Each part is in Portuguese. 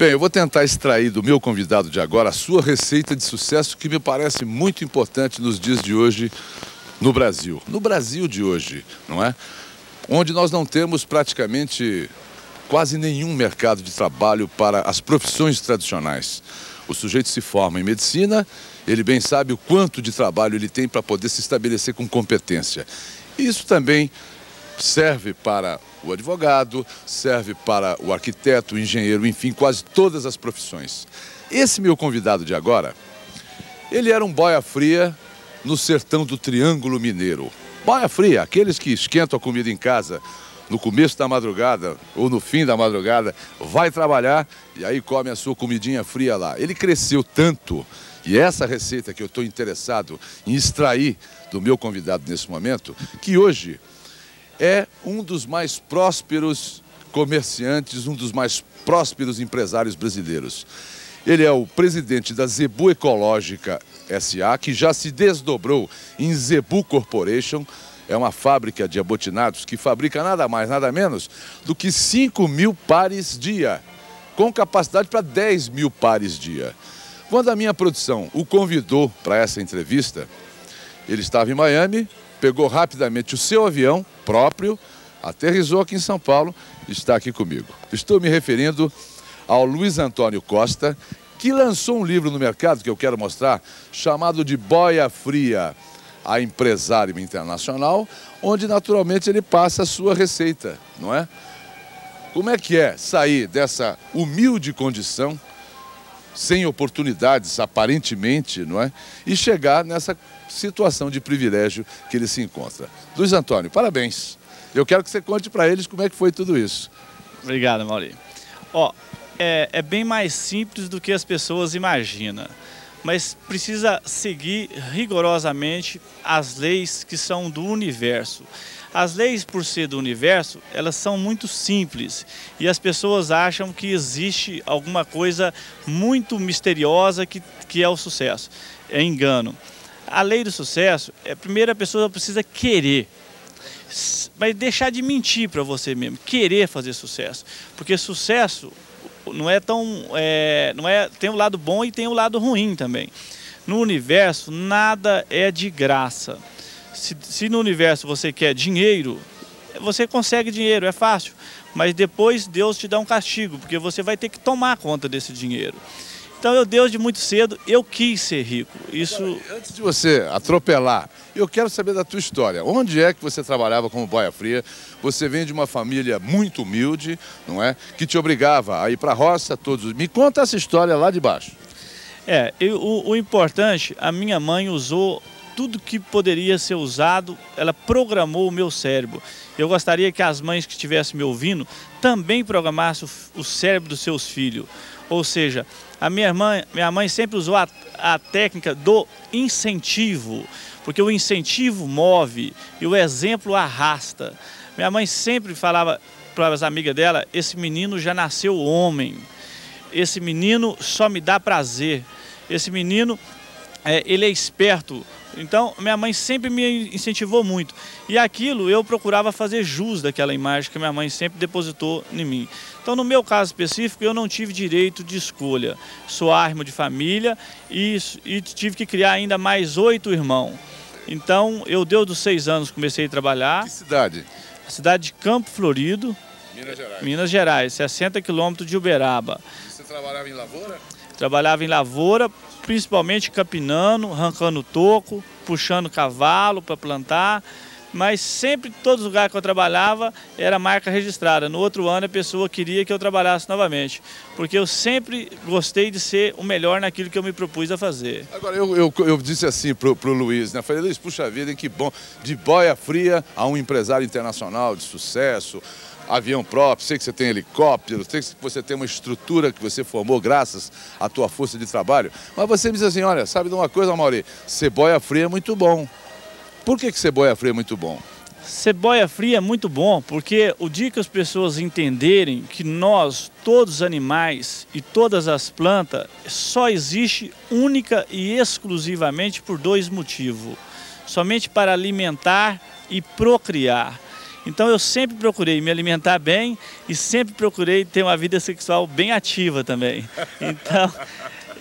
Bem, eu vou tentar extrair do meu convidado de agora a sua receita de sucesso, que me parece muito importante nos dias de hoje no Brasil. No Brasil de hoje, não é? Onde nós não temos praticamente quase nenhum mercado de trabalho para as profissões tradicionais. O sujeito se forma em medicina, ele bem sabe o quanto de trabalho ele tem para poder se estabelecer com competência. Isso também serve para o advogado, serve para o arquiteto, o engenheiro, enfim, quase todas as profissões. Esse meu convidado de agora, ele era um boia fria no sertão do Triângulo Mineiro. Boia fria, aqueles que esquentam a comida em casa no começo da madrugada ou no fim da madrugada, vai trabalhar e aí come a sua comidinha fria lá. Ele cresceu tanto, e essa receita que eu estou interessado em extrair do meu convidado nesse momento, que hoje é um dos mais prósperos comerciantes, um dos mais prósperos empresários brasileiros. Ele é o presidente da Zebu Ecológica S.A., que já se desdobrou em Zebu Corporation. É uma fábrica de abotinados que fabrica nada mais, nada menos do que 5.000 pares dia, com capacidade para 10.000 pares dia. Quando a minha produção o convidou para essa entrevista, ele estava em Miami, pegou rapidamente o seu avião próprio, aterrissou aqui em São Paulo e está aqui comigo. Estou me referindo ao Luiz Antônio Costa, que lançou um livro no mercado que eu quero mostrar, chamado de Boia Fria, a Empresário Internacional, onde naturalmente ele passa a sua receita, não é? Como é que é sair dessa humilde condição, sem oportunidades aparentemente, não é? E chegar nessa situação de privilégio que ele se encontra. Luiz Antônio, parabéns. Eu quero que você conte para eles como é que foi tudo isso. Obrigado, Mauri. Ó, é bem mais simples do que as pessoas imaginam, mas precisa seguir rigorosamente as leis que são do universo. As leis, por ser do universo, elas são muito simples e as pessoas acham que existe alguma coisa muito misteriosa que é o sucesso. É engano. A lei do sucesso, primeiro a pessoa precisa querer, mas deixar de mentir para você mesmo, querer fazer sucesso, porque sucesso não é tão, tem o lado bom e tem o lado ruim também. No universo nada é de graça. Se no universo você quer dinheiro, você consegue dinheiro, é fácil, mas depois Deus te dá um castigo, porque você vai ter que tomar conta desse dinheiro. Então, desde muito cedo, eu quis ser rico. Isso... Agora, antes de você atropelar, eu quero saber da tua história. Onde é que você trabalhava como boia fria? Você vem de uma família muito humilde, não é? Que te obrigava a ir para a roça todos. Me conta essa história lá de baixo. O importante, a minha mãe usou tudo que poderia ser usado, ela programou o meu cérebro. Eu gostaria que as mães que estivessem me ouvindo também programassem o cérebro dos seus filhos. Ou seja, minha mãe sempre usou a técnica do incentivo, porque o incentivo move e o exemplo arrasta. Minha mãe sempre falava para as amigas dela, esse menino já nasceu homem, esse menino só me dá prazer, esse menino ele é esperto. Então, minha mãe sempre me incentivou muito. E aquilo eu procurava fazer jus daquela imagem que minha mãe sempre depositou em mim. Então, no meu caso específico, eu não tive direito de escolha. Sou arma de família e tive que criar ainda mais 8 irmãos. Então, desde os 6 anos, comecei a trabalhar. Que cidade? A cidade de Campo Florido, Minas Gerais. Minas Gerais, 60 quilômetros de Uberaba. Você trabalhava em lavoura? Trabalhava em lavoura, principalmente capinando, arrancando toco, puxando cavalo para plantar, mas sempre, todos os lugares que eu trabalhava, era marca registrada. No outro ano a pessoa queria que eu trabalhasse novamente, porque eu sempre gostei de ser o melhor naquilo que eu me propus a fazer. Agora, eu disse assim pro Luiz, né? Falei, Luiz, puxa vida, que bom, de boia fria a um empresário internacional de sucesso, avião próprio, sei que você tem helicóptero, sei que você tem uma estrutura que você formou graças à tua força de trabalho, mas você me diz assim, olha, sabe de uma coisa, Mauri? Ser boia fria é muito bom. Por que ser boia fria é muito bom? Ser boia fria é muito bom, porque o dia que as pessoas entenderem que nós, todos os animais e todas as plantas, só existe única e exclusivamente por 2 motivos. Somente para alimentar e procriar. Então eu sempre procurei me alimentar bem e sempre procurei ter uma vida sexual bem ativa também. Então,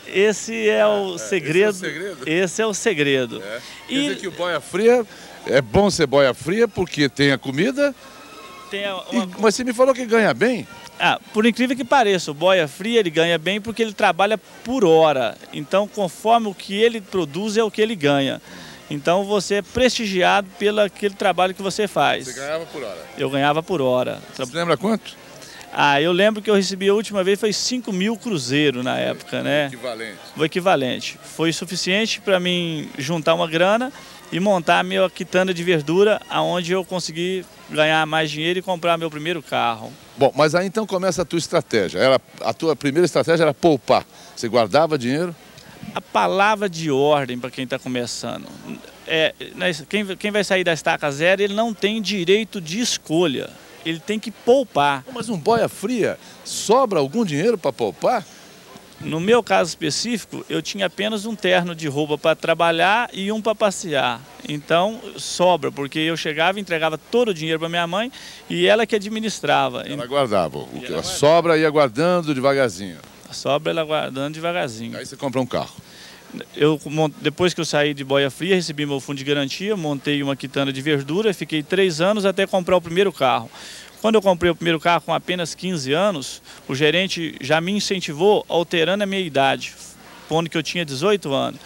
esse é o segredo. Esse é o segredo. É. Quer dizer que o boia fria, é bom ser boia fria porque tem a comida, mas você me falou que ganha bem? Por incrível que pareça, o boia fria ele ganha bem porque ele trabalha por hora. Então, conforme o que ele produz é o que ele ganha. Então, você é prestigiado pelo aquele trabalho que você faz. Você ganhava por hora? Eu ganhava por hora. Você lembra quanto? Eu lembro que eu recebi a última vez foi 5.000 cruzeiros na época, né? Equivalente. O equivalente. Foi suficiente para mim juntar uma grana e montar a minha quitanda de verdura, aonde eu consegui ganhar mais dinheiro e comprar meu primeiro carro. Bom, mas aí então começa a tua estratégia. A tua primeira estratégia era poupar. Você guardava dinheiro? A palavra de ordem para quem está começando. Quem vai sair da estaca zero, ele não tem direito de escolha. Ele tem que poupar. Mas um boia fria, sobra algum dinheiro para poupar? No meu caso específico, eu tinha apenas um terno de roupa para trabalhar e um para passear. Então, sobra, porque eu chegava e entregava todo o dinheiro para minha mãe e ela que administrava. Ela guardava. A sobra ia guardando devagarzinho. A sobra ela guardando devagarzinho. Aí você compra um carro. Depois que eu saí de boia fria, recebi meu fundo de garantia, montei uma quitanda de verdura, fiquei 3 anos até comprar o primeiro carro. Quando eu comprei o primeiro carro com apenas 15 anos, o gerente já me incentivou alterando a minha idade, pondo que eu tinha 18 anos.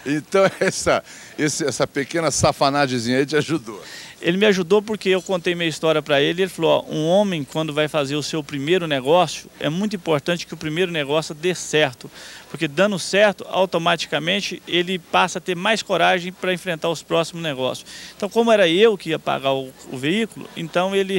Então essa pequena safanagemzinha aí te ajudou. Ele me ajudou porque eu contei minha história para ele e ele falou, um homem quando vai fazer o seu primeiro negócio, é muito importante que o primeiro negócio dê certo, porque dando certo, automaticamente ele passa a ter mais coragem para enfrentar os próximos negócios. Então, como era eu que ia pagar o veículo, então ele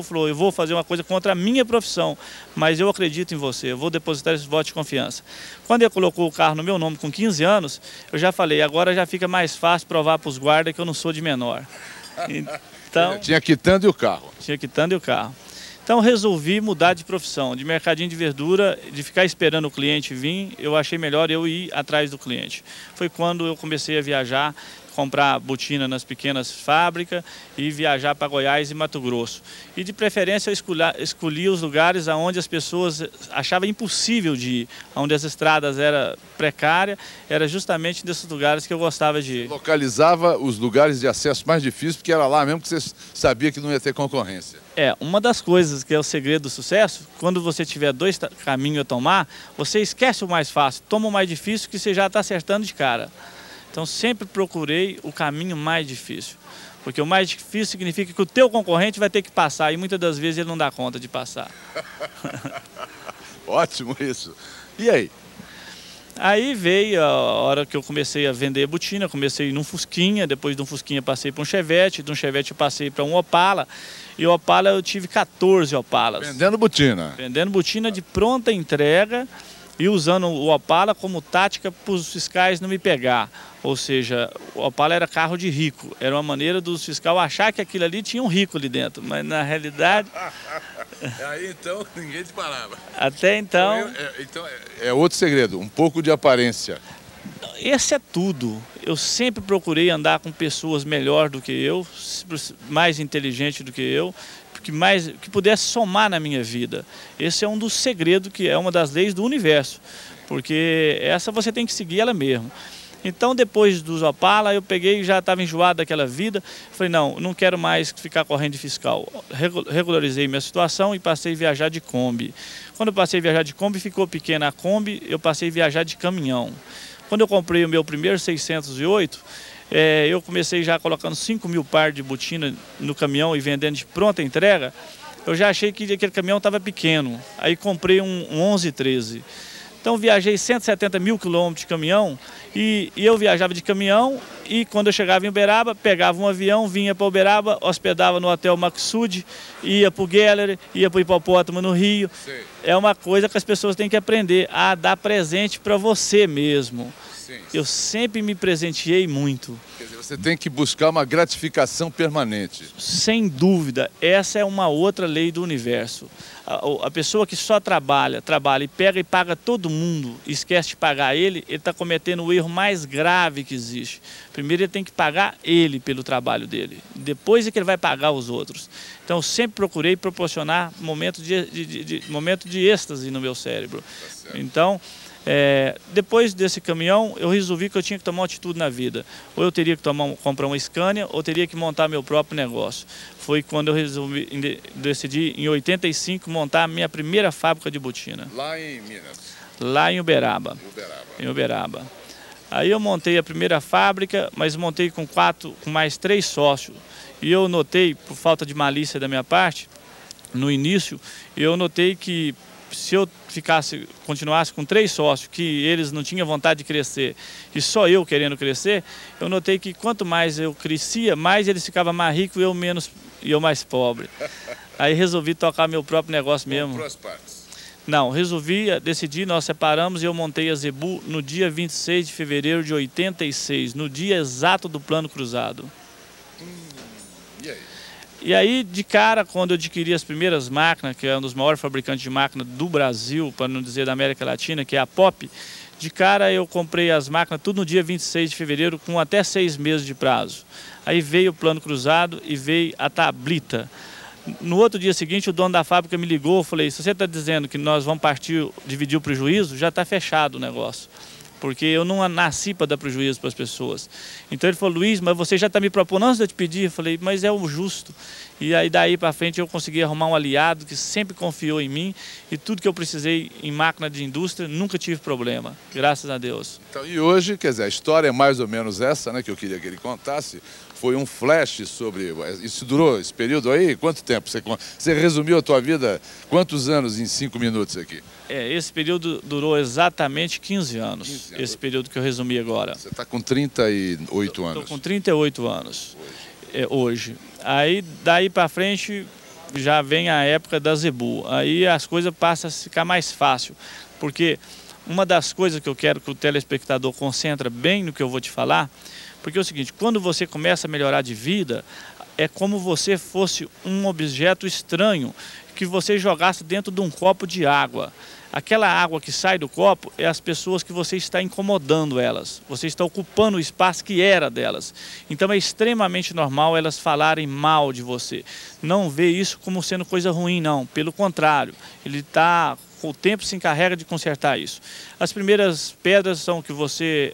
falou, eu vou fazer uma coisa contra a minha profissão, mas eu acredito em você, eu vou depositar esse voto de confiança. Quando ele colocou o carro no meu nome com 15 anos, eu já falei, agora já fica mais fácil provar para os guardas que eu não sou de menor. Então, tinha quitanda e o carro. Tinha quitanda e o carro. Então resolvi mudar de profissão, de mercadinho de verdura, de ficar esperando o cliente vir, eu achei melhor eu ir atrás do cliente. Foi quando eu comecei a viajar, comprar botina nas pequenas fábricas e viajar para Goiás e Mato Grosso. E de preferência eu escolhi os lugares onde as pessoas achavam impossível de ir, onde as estradas eram precárias, era justamente desses lugares que eu gostava de ir. Localizava os lugares de acesso mais difíceis, porque era lá mesmo que você sabia que não ia ter concorrência. Uma das coisas que é o segredo do sucesso, quando você tiver 2 caminhos a tomar, você esquece o mais fácil, toma o mais difícil que você já está acertando de cara. Então sempre procurei o caminho mais difícil, porque o mais difícil significa que o teu concorrente vai ter que passar e muitas das vezes ele não dá conta de passar. Ótimo isso. E aí? Aí veio a hora que eu comecei a vender botina, comecei num Fusquinha, depois de um Fusquinha passei para um Chevette, de um Chevette eu passei para um Opala, e o Opala eu tive 14 Opalas. Vendendo botina? Vendendo botina de pronta entrega e usando o Opala como tática para os fiscais não me pegar. Ou seja, o Opala era carro de rico, era uma maneira dos fiscais achar que aquilo ali tinha um rico ali dentro, mas na realidade... Aí então ninguém te parava. Até então... Então é outro segredo, um pouco de aparência. Esse é tudo. Eu sempre procurei andar com pessoas melhor do que eu, mais inteligentes do que eu, que pudesse somar na minha vida. Esse é um dos segredos, que é uma das leis do universo, porque essa você tem que seguir ela mesmo. Então, depois dos Opala, eu peguei, já estava enjoado daquela vida, falei, não quero mais ficar correndo de fiscal. Regularizei minha situação e passei a viajar de Kombi. Quando eu passei a viajar de Kombi, ficou pequena a Kombi, eu passei a viajar de caminhão. Quando eu comprei o meu primeiro 608, eu comecei já colocando 5.000 par de botina no caminhão e vendendo de pronta entrega, eu já achei que aquele caminhão estava pequeno. Aí comprei um 1113. Então viajei 170 mil quilômetros de caminhão e eu viajava de caminhão e quando eu chegava em Uberaba, pegava um avião, vinha para Uberaba, hospedava no Hotel Maxud, ia para o Geller, ia para o Hipopótamo no Rio. Sim. É uma coisa que as pessoas têm que aprender a dar presente para você mesmo. Sim. Eu sempre me presenteei muito. Quer dizer, Você tem que buscar uma gratificação permanente. Sem dúvida, essa é uma outra lei do universo. A pessoa que só trabalha e pega e paga todo mundo, e esquece de pagar ele está cometendo o erro mais grave que existe. Primeiro ele tem que pagar ele pelo trabalho dele, depois é que ele vai pagar os outros. Então eu sempre procurei proporcionar momento de êxtase no meu cérebro. Então, depois desse caminhão, eu resolvi que eu tinha que tomar uma atitude na vida. Ou eu teria que comprar uma Scania, ou teria que montar meu próprio negócio. Foi quando eu decidi, em 85, montar a minha primeira fábrica de botina. Lá em Minas? Lá em Uberaba. Em Uberaba. Aí eu montei a primeira fábrica, mas montei com mais 3 sócios. E eu notei, por falta de malícia da minha parte, no início, eu notei que se eu continuasse com 3 sócios, que eles não tinham vontade de crescer, e só eu querendo crescer, eu notei que quanto mais eu crescia, mais eles ficavam mais ricos e eu mais pobre. Aí resolvi tocar meu próprio negócio mesmo. Comprou as partes? Não, decidi, nós separamos e eu montei a Zebu no dia 26 de fevereiro de 86, no dia exato do plano cruzado. E aí? E aí, de cara, quando eu adquiri as primeiras máquinas, que é um dos maiores fabricantes de máquinas do Brasil, para não dizer da América Latina, que é a Pop, de cara eu comprei as máquinas tudo no dia 26 de fevereiro, com até 6 meses de prazo. Aí veio o plano cruzado e veio a tablita. No outro dia seguinte, o dono da fábrica me ligou, eu falei, se você está dizendo que nós vamos dividir o prejuízo, já está fechado o negócio. Porque eu não nasci para dar prejuízo para as pessoas. Então ele falou, Luiz, mas você já está me propondo antes de eu te pedir? Eu falei, mas é o justo. E aí daí para frente eu consegui arrumar um aliado que sempre confiou em mim e tudo que eu precisei em máquina de indústria, nunca tive problema, graças a Deus. Então, e hoje, quer dizer, a história é mais ou menos essa, né, que eu queria que ele contasse. Foi um flash sobre... Isso durou, esse período aí? Quanto tempo? Você resumiu a tua vida, quantos anos em 5 minutos aqui? Esse período durou exatamente 15 anos, esse período que eu resumi agora. Você está com 38 anos? Estou com 38 anos hoje. Aí, daí para frente, já vem a época da Zebu. Aí as coisas passam a ficar mais fácil, porque uma das coisas que eu quero que o telespectador concentre bem no que eu vou te falar, porque é o seguinte, quando você começa a melhorar de vida, é como você fosse um objeto estranho que você jogasse dentro de um copo de água. Aquela água que sai do copo é as pessoas que você está incomodando elas. Você está ocupando o espaço que era delas. Então é extremamente normal elas falarem mal de você. Não vê isso como sendo coisa ruim, não. Pelo contrário, o tempo se encarrega de consertar isso. As primeiras pedras são que você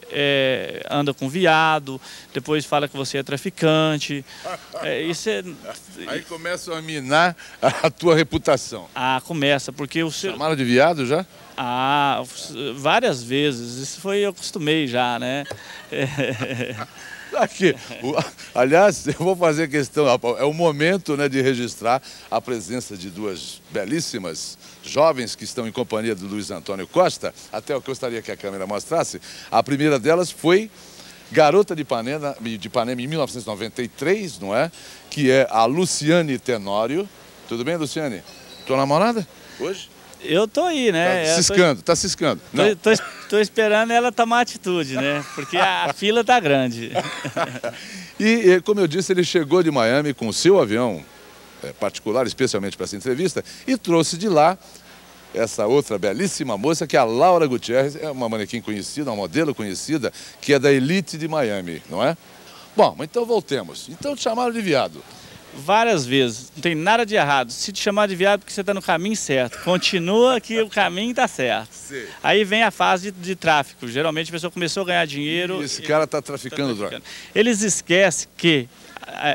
anda com viado, depois fala que você é traficante. Aí começam a minar a tua reputação. Começa, porque o ser... Chamaram de viado já? Várias vezes. Isso eu acostumei já, né? Aqui. Aliás, eu vou fazer questão, é o momento, né, de registrar a presença de 2 belíssimas jovens que estão em companhia do Luiz Antônio Costa, até o que eu gostaria que a câmera mostrasse. A primeira delas foi Garota de Ipanema em 1993, não é? Que é a Luciane Tenório. Tudo bem, Luciane? Tua namorada hoje? Eu tô aí, né? Tá ciscando. Tô esperando ela tomar atitude, né? Porque a fila tá grande. E, como eu disse, ele chegou de Miami com o seu avião particular, especialmente para essa entrevista, e trouxe de lá essa outra belíssima moça, que é a Laura Gutierrez, é uma manequim conhecida, uma modelo conhecida, que é da elite de Miami, não é? Bom, então voltemos. Então te chamaram de viado. Várias vezes, não tem nada de errado. Se te chamar de viado, porque você está no caminho certo. Continua que o caminho está certo. Sim. Aí vem a fase de tráfico. Geralmente a pessoa começou a ganhar dinheiro. E esse cara está traficando droga. Eles esquecem que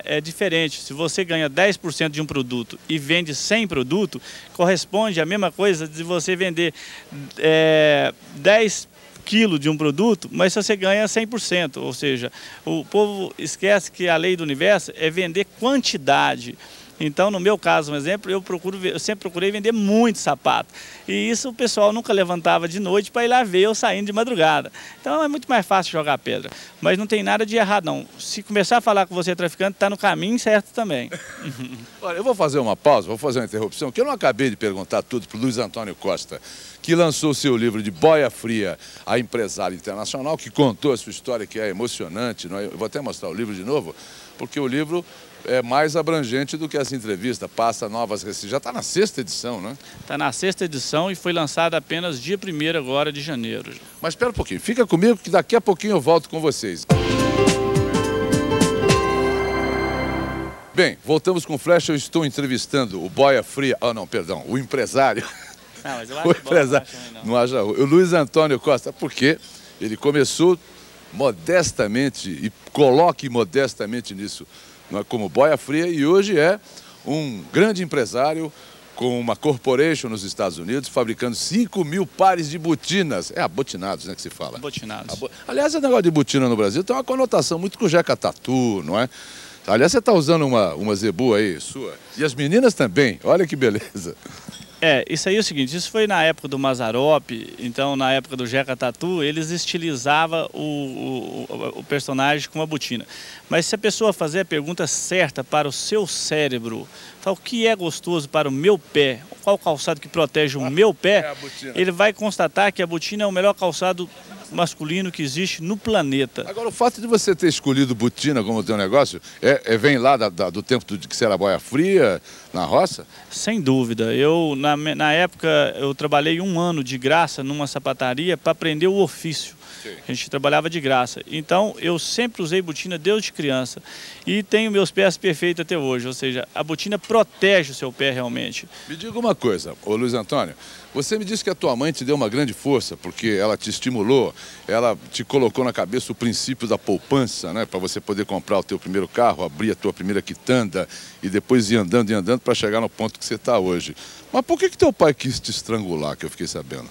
é diferente. Se você ganha 10% de um produto e vende 100 produtos, corresponde à mesma coisa de você vender 10 quilos de um produto, mas você ganha 100%. Ou seja, o povo esquece que a lei do universo é vender quantidade. Então, no meu caso, um exemplo, eu sempre procurei vender muito sapato. E isso o pessoal nunca levantava de noite para ir lá ver eu saindo de madrugada. Então, é muito mais fácil jogar pedra. Mas não tem nada de errado, não. Se começar a falar que você é traficante, está no caminho certo também. Olha, eu vou fazer uma pausa, vou fazer uma interrupção, que eu não acabei de perguntar tudo para o Luiz Antônio Costa, que lançou o seu livro de Boia Fria, a empresária internacional, que contou a sua história, que é emocionante. Não é? Eu vou até mostrar o livro de novo, porque o livro é mais abrangente do que essa entrevista, passa novas receitas. Já está na 6ª edição, né? Está na 6ª edição e foi lançada apenas dia 1º agora de janeiro. Mas espera um pouquinho, fica comigo que daqui a pouquinho eu volto com vocês. Bem, voltamos com o Flash, eu estou entrevistando o Boia Fria, o empresário. Não, mas eu O empresário, não haja o Luiz Antônio Costa, porque ele começou modestamente, e coloque modestamente nisso, não é, como Boia Fria, e hoje é um grande empresário com uma corporation nos Estados Unidos, fabricando 5.000 pares de botinas. É abotinados, né, que se fala. Abotinados. Aliás, o negócio de botina no Brasil tem uma conotação muito com jeca tatu, não é? Aliás, você está usando uma zebu aí, sua. E as meninas também, olha que beleza. Isso aí é o seguinte, isso foi na época do Mazzaropi, então na época do Jeca Tatu, eles estilizavam o personagem com uma botina. Mas se a pessoa fazer a pergunta certa para o seu cérebro, o que é gostoso para o meu pé, qual calçado que protege o meu pé, ele vai constatar que a botina é o melhor calçado masculino que existe no planeta. Agora, o fato de você ter escolhido botina como teu negócio, vem lá do tempo que você era boia fria, na roça? Sem dúvida. Na época, eu trabalhei 1 ano de graça numa sapataria para aprender o ofício. Sim. A gente trabalhava de graça. Então, eu sempre usei botina desde criança. E tenho meus pés perfeitos até hoje. Ou seja, a botina protege o seu pé realmente. Me diga uma coisa, ô Luiz Antônio. Você me disse que a tua mãe te deu uma grande força, porque ela te estimulou, ela te colocou na cabeça o princípio da poupança, né? Para você poder comprar o teu primeiro carro, abrir a tua primeira quitanda e depois ir andando para chegar no ponto que você está hoje. Mas por que teu pai quis te estrangular, que eu fiquei sabendo?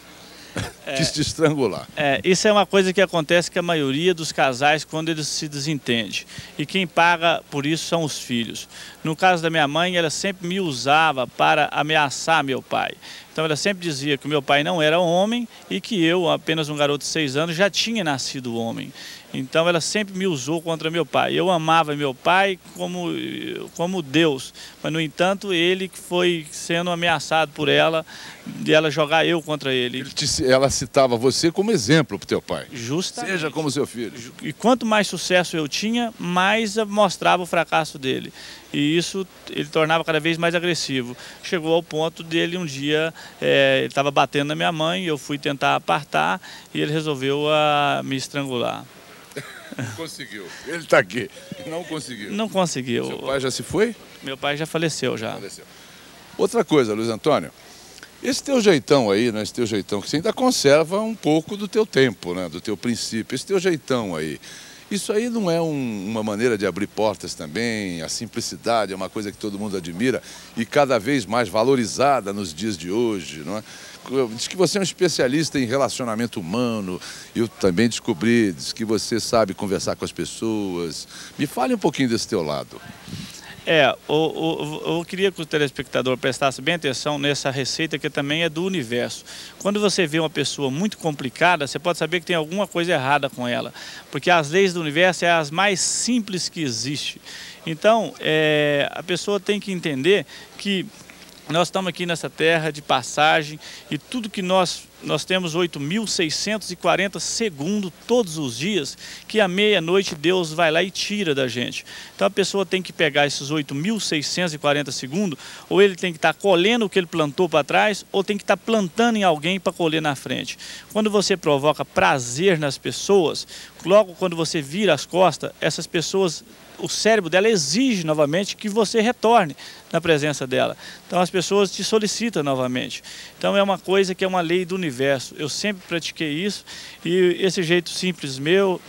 Quis te estrangular. Isso é uma coisa que acontece com a maioria dos casais quando eles se desentendem. E quem paga por isso são os filhos. No caso da minha mãe, ela sempre me usava para ameaçar meu pai. Então ela sempre dizia que o meu pai não era homem e que eu, apenas um garoto de 6 anos, já tinha nascido homem. Então ela sempre me usou contra meu pai. Eu amava meu pai como Deus, mas no entanto ele que foi sendo ameaçado por ela, de ela jogar eu contra ele. Ela citava você como exemplo para o teu pai. Justamente. Seja como seu filho. E quanto mais sucesso eu tinha, mais mostrava o fracasso dele. E isso ele tornava cada vez mais agressivo. Chegou ao ponto dele um dia, ele estava batendo na minha mãe, eu fui tentar apartar e ele resolveu me estrangular. Conseguiu. Ele está aqui. Não conseguiu. Não conseguiu. Seu pai já se foi? Meu pai já faleceu já. Faleceu. Outra coisa, Luiz Antônio, esse teu jeitão aí, né? Esse teu jeitão que você ainda conserva um pouco do teu tempo, né? Do teu princípio. Esse teu jeitão aí. Isso aí não é uma maneira de abrir portas também? A simplicidade é uma coisa que todo mundo admira e cada vez mais valorizada nos dias de hoje, não é? Diz que você é um especialista em relacionamento humano. Eu também descobri, diz que você sabe conversar com as pessoas. Me fale um pouquinho desse teu lado. Eu queria que o telespectador prestasse bem atenção nessa receita que também é do universo. Quando você vê uma pessoa muito complicada, você pode saber que tem alguma coisa errada com ela, porque as leis do universo é as mais simples que existem. Então, a pessoa tem que entender que nós estamos aqui nessa terra de passagem e tudo que nós temos 8.640 segundos todos os dias, que à meia-noite Deus vai lá e tira da gente. Então a pessoa tem que pegar esses 8.640 segundos, ou ele tem que estar colhendo o que ele plantou para trás, ou tem que estar plantando em alguém para colher na frente. Quando você provoca prazer nas pessoas, logo quando você vira as costas, essas pessoas, o cérebro dela exige novamente que você retorne na presença dela. Então as pessoas te solicitam novamente. Então é uma coisa que é uma lei do universo. Eu sempre pratiquei isso e esse jeito simples meu,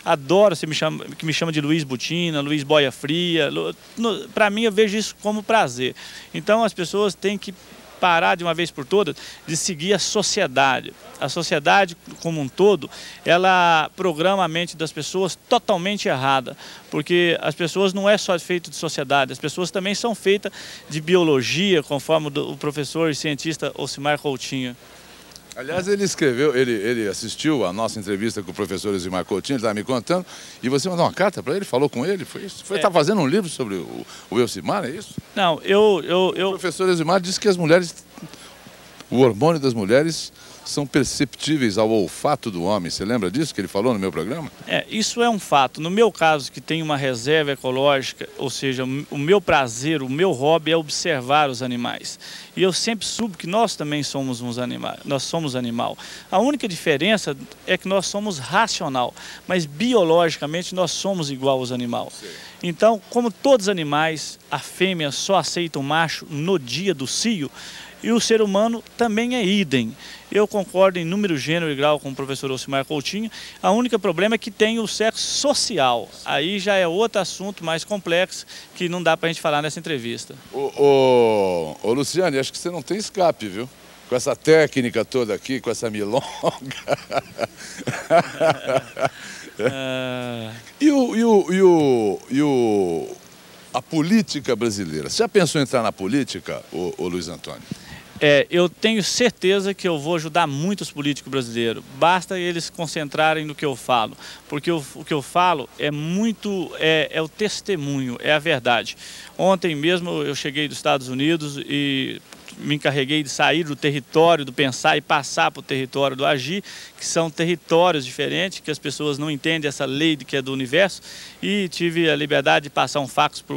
adoro que me chama de Luiz Botina, Luiz Boia Fria. Para mim eu vejo isso como prazer. Então as pessoas têm que parar de uma vez por todas de seguir a sociedade. A sociedade como um todo, ela programa a mente das pessoas totalmente errada, porque as pessoas não é só feito de sociedade, as pessoas também são feitas de biologia, conforme o professor e cientista Ocimar Coutinho. Aliás, ele escreveu, ele assistiu a nossa entrevista com o professor Ocimar Coutinho, ele estava me contando, e você mandou uma carta para ele, falou com ele, foi isso? Está fazendo um livro sobre o Ocimar, é isso? Não, O professor Ocimar disse que as mulheres, o hormônio das mulheres são perceptíveis ao olfato do homem. Você lembra disso que ele falou no meu programa? Isso é um fato. No meu caso, que tem uma reserva ecológica, ou seja, o meu prazer, o meu hobby é observar os animais. E eu sempre soube que nós também somos uns animais, nós somos animal. A única diferença é que nós somos racional, mas biologicamente nós somos igual aos animais. Então, como todos os animais, a fêmea só aceita o macho no dia do cio, e o ser humano também é idem. Eu concordo em número, gênero e grau com o professor Ocimar Coutinho. A única problema é que tem o sexo social. Aí já é outro assunto mais complexo que não dá para a gente falar nessa entrevista. Ô Luciane, acho que você não tem escape, viu? Com essa técnica toda aqui, com essa milonga. A política brasileira. Você já pensou em entrar na política, ô Luiz Antônio? Eu tenho certeza que eu vou ajudar muito os políticos brasileiros. Basta eles se concentrarem no que eu falo. Porque o que eu falo é o testemunho, é a verdade. Ontem mesmo eu cheguei dos Estados Unidos e me encarreguei de sair do território do pensar e passar para o território do agir, que são territórios diferentes, que as pessoas não entendem essa lei que é do universo, e tive a liberdade de passar um fax para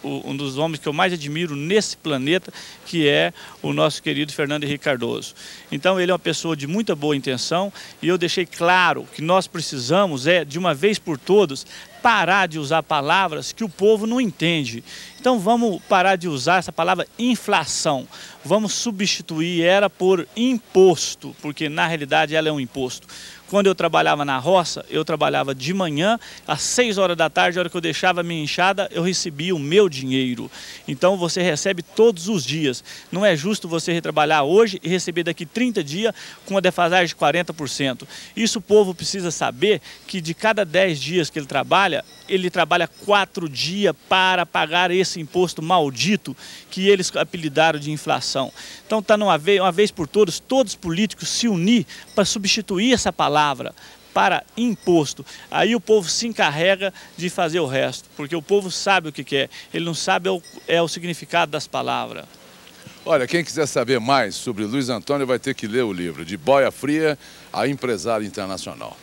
um dos homens que eu mais admiro nesse planeta, que é o nosso querido Fernando Henrique Cardoso. Então ele é uma pessoa de muita boa intenção, e eu deixei claro que nós precisamos, de uma vez por todas, parar de usar palavras que o povo não entende. Então vamos parar de usar essa palavra inflação. Vamos substituir ela por imposto, porque na realidade ela é um imposto. Quando eu trabalhava na roça, eu trabalhava de manhã, às 6 horas da tarde, a hora que eu deixava a minha enxada, eu recebia o meu dinheiro. Então você recebe todos os dias. Não é justo você retrabalhar hoje e receber daqui 30 dias com uma defasagem de 40%. Isso o povo precisa saber, que de cada 10 dias que ele trabalha 4 dias para pagar esse imposto maldito que eles apelidaram de inflação. Então está uma vez por todos os políticos se unir para substituir essa palavra para imposto. Aí o povo se encarrega de fazer o resto, porque o povo sabe o que quer, ele não sabe o significado das palavras. Olha, quem quiser saber mais sobre Luiz Antônio vai ter que ler o livro, De Boia Fria a Empresário Internacional.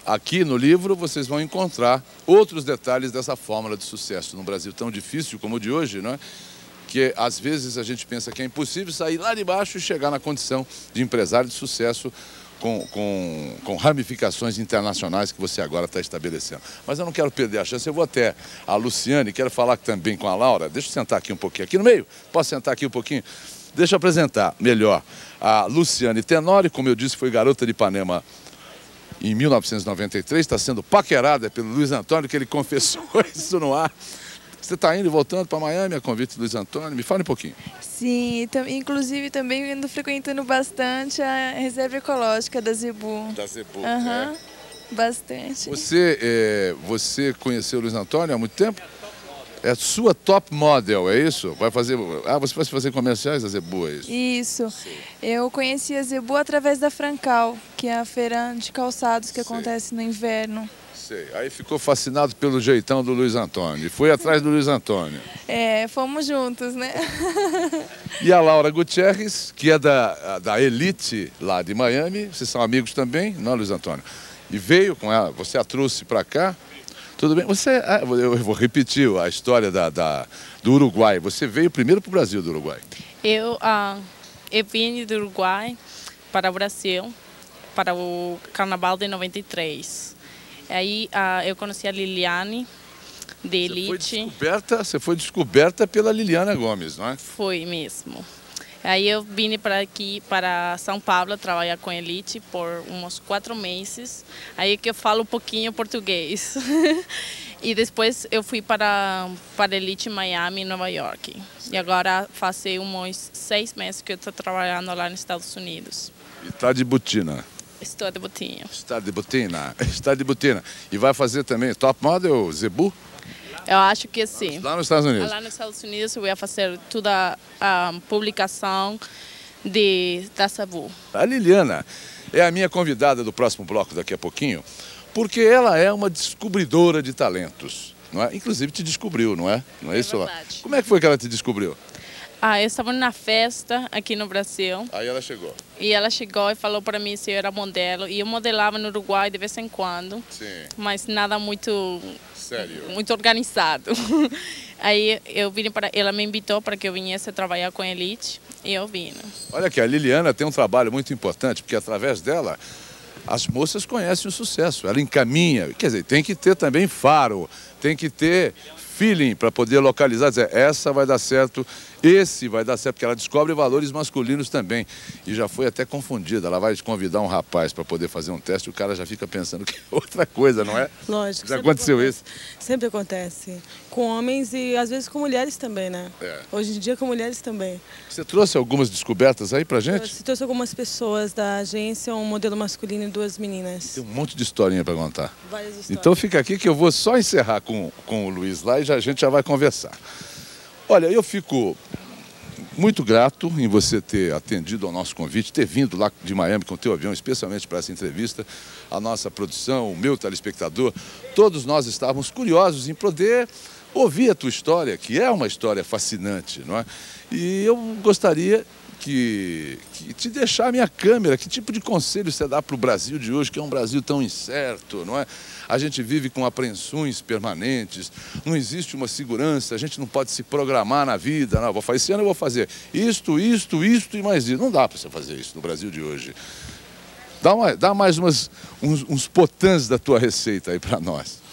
Aqui no livro vocês vão encontrar outros detalhes dessa fórmula de sucesso no Brasil tão difícil como o de hoje, não é? Que às vezes a gente pensa que é impossível sair lá de baixo e chegar na condição de empresário de sucesso com ramificações internacionais que você agora está estabelecendo. Mas eu não quero perder a chance, eu vou até a Luciane, quero falar também com a Laura. Deixa eu sentar aqui um pouquinho, aqui no meio, posso sentar aqui um pouquinho? Deixa eu apresentar melhor a Luciane Tenório, como eu disse, foi garota de Ipanema em 1993, está sendo paquerada pelo Luiz Antônio, que ele confessou isso no ar. Você está indo e voltando para Miami a convite do Luiz Antônio? Me fale um pouquinho. Sim, inclusive também ando frequentando bastante a reserva ecológica da Zebu. Da Zebu, bastante. Você conheceu o Luiz Antônio há muito tempo? É sua top model, é isso? Você vai fazer comerciais da Zebu, é isso? Isso. Eu conheci a Zebu através da Francal, que é a feira de calçados que acontece no inverno. Sei. Aí ficou fascinado pelo jeitão do Luiz Antônio. E foi atrás do Luiz Antônio. Fomos juntos, né? E a Laura Gutierrez, que é da Elite lá de Miami. Vocês são amigos também, não, Luiz Antônio? E veio com ela, você a trouxe para cá. Tudo bem? Eu vou repetir a história do Uruguai. Você veio primeiro para o Brasil do Uruguai. Eu vim do Uruguai para o Brasil, para o Carnaval de 93. Aí eu conheci a Liliane, de Elite. Você foi descoberta pela Liliana Gomes, não é? Foi mesmo. Aí eu vim para aqui, para São Paulo, trabalhar com Elite por uns 4 meses. Aí que eu falo um pouquinho português. E depois eu fui para Elite Miami, Nova York. E agora faz uns 6 meses que eu estou trabalhando lá nos Estados Unidos. E está de botina. Estou de botinha. Está de botina. Está de botina. E vai fazer também Top Model, Zebu? Eu acho que sim. Lá nos Estados Unidos? Lá nos Estados Unidos eu ia fazer toda a publicação da Zebu. A Liliana é a minha convidada do próximo bloco daqui a pouquinho, porque ela é uma descobridora de talentos, não é? Inclusive te descobriu, não é? Não é isso? Verdade. Como é que foi que ela te descobriu? Eu estava na festa aqui no Brasil. Aí ela chegou. E ela chegou e falou para mim se eu era modelo. E eu modelava no Uruguai de vez em quando. Sim. Mas nada muito... Sério? Muito organizado. Aí ela me invitou para que eu viesse trabalhar com a Elite. E eu vim. Olha aqui, a Liliana tem um trabalho muito importante, porque através dela as moças conhecem o sucesso. Ela encaminha, quer dizer, tem que ter também faro, tem que ter feeling para poder localizar, dizer, essa vai dar certo, esse vai dar certo, porque ela descobre valores masculinos também. E já foi até confundida, ela vai convidar um rapaz para poder fazer um teste, o cara já fica pensando que é outra coisa, não é? Lógico. Já aconteceu isso? Sempre acontece. Com homens e às vezes com mulheres também, né? É. Hoje em dia com mulheres também. Você trouxe algumas descobertas aí pra gente? Eu trouxe algumas pessoas da agência, um modelo masculino e 2 meninas. Tem um monte de historinha para contar. Várias histórias. Então fica aqui que eu vou só encerrar com o Luiz lá e a gente já vai conversar. Olha, eu fico muito grato em você ter atendido ao nosso convite, ter vindo lá de Miami com o teu avião, especialmente para essa entrevista. A nossa produção, o meu telespectador, todos nós estávamos curiosos em poder ouvir a tua história, que é uma história fascinante, não é? E eu gostaria que te deixar a minha câmera, que tipo de conselho você dá para o Brasil de hoje, que é um Brasil tão incerto, não é? A gente vive com apreensões permanentes, não existe uma segurança, a gente não pode se programar na vida, não, vou fazer esse ano, eu vou fazer isto e mais isso. Não dá para você fazer isso no Brasil de hoje. Dá mais uns potãs da tua receita aí para nós.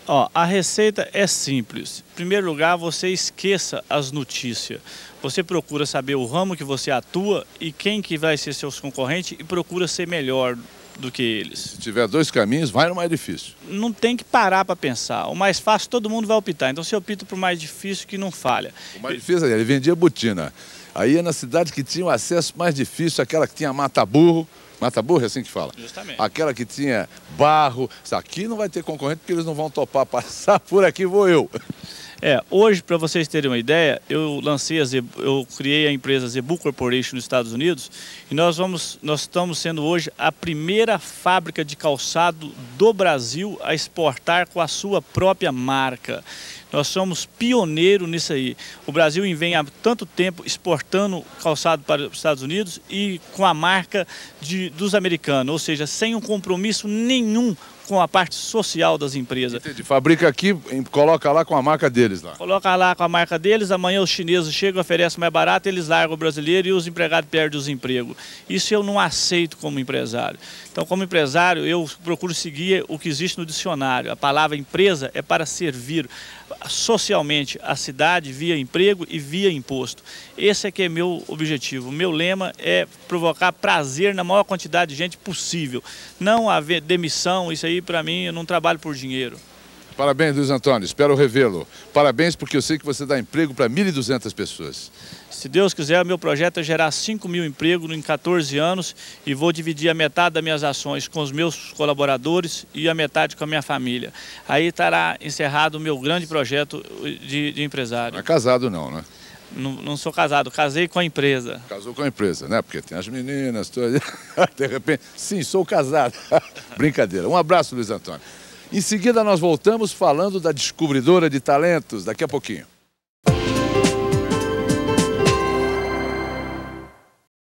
Ó, a receita é simples. Em primeiro lugar, você esqueça as notícias. Você procura saber o ramo que você atua e quem que vai ser seus concorrentes e procura ser melhor do que eles. Se tiver 2 caminhos, vai no mais difícil. Não tem que parar para pensar. O mais fácil todo mundo vai optar. Então você opta para o mais difícil que não falha. O mais difícil, ele vendia botina. Aí é na cidade que tinha o acesso mais difícil, aquela que tinha mata-burro. Mata-burro é assim que fala? Justamente. Aquela que tinha barro. Aqui não vai ter concorrente porque eles não vão topar passar por aqui, vou eu. Hoje, para vocês terem uma ideia, eu criei a empresa Zebu Corporation nos Estados Unidos e nós estamos sendo hoje a primeira fábrica de calçado do Brasil a exportar com a sua própria marca. Nós somos pioneiros nisso aí. O Brasil vem há tanto tempo exportando calçado para os Estados Unidos e com a marca dos americanos, ou seja, sem um compromisso nenhum com a parte social das empresas. Entendi. Fabrica aqui, coloca lá com a marca deles lá. Coloca lá com a marca deles, amanhã os chineses chegam, oferecem mais barato, eles largam o brasileiro e os empregados perdem os empregos. Isso eu não aceito como empresário. Então, como empresário, eu procuro seguir o que existe no dicionário. A palavra empresa é para servir socialmente a cidade via emprego e via imposto. Esse é que é meu objetivo. O meu lema é provocar prazer na maior quantidade de gente possível. Não haver demissão, isso aí para mim eu não trabalho por dinheiro. Parabéns, Luiz Antônio, espero revê-lo. Parabéns porque eu sei que você dá emprego para 1.200 pessoas. Se Deus quiser, o meu projeto é gerar 5.000 empregos em 14 anos e vou dividir a metade das minhas ações com os meus colaboradores e a metade com a minha família. Aí estará encerrado o meu grande projeto de empresário. Não é casado não, né? Não sou casado, casei com a empresa. Casou com a empresa, né? Porque tem as meninas, de repente, sim, sou casado. Brincadeira. Um abraço, Luiz Antônio. Em seguida nós voltamos falando da descobridora de talentos, daqui a pouquinho.